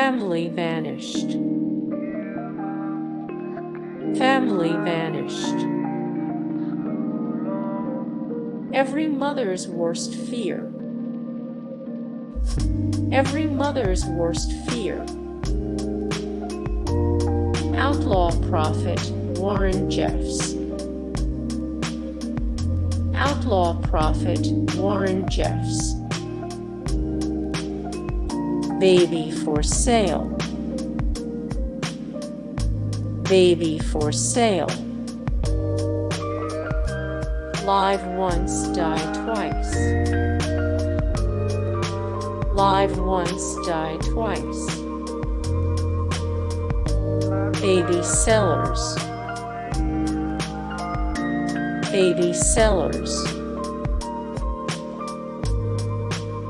Family vanished. Family vanished. Every mother's worst fear. Every mother's worst fear. Outlaw prophet Warren Jeffs. Outlaw prophet Warren Jeffs. Baby for sale. Baby for sale. Live once, die twice. Live once, die twice. Baby sellers. Baby sellers.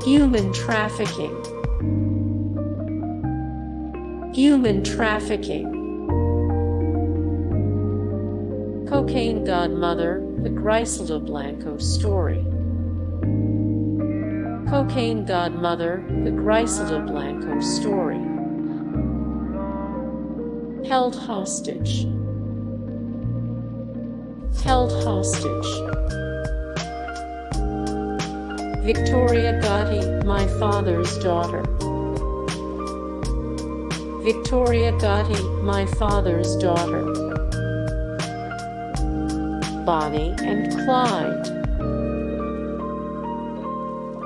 Human trafficking. Human trafficking. Cocaine Godmother, the Griselda Blanco story. Cocaine Godmother, the Griselda Blanco story. Held hostage. Held hostage. Victoria Gotti, my father's daughter. Victoria Gotti, my father's daughter. Bonnie and Clyde.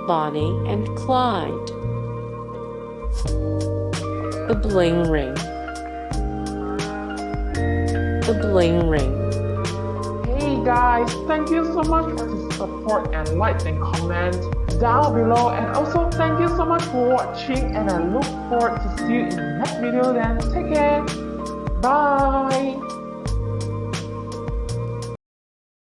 Bonnie and Clyde. The Bling Ring. The Bling Ring. Hey guys, thank you so much for the support and like and comment down below, and also thank you so much for watching, and I look forward to see you in the next video. Then take care.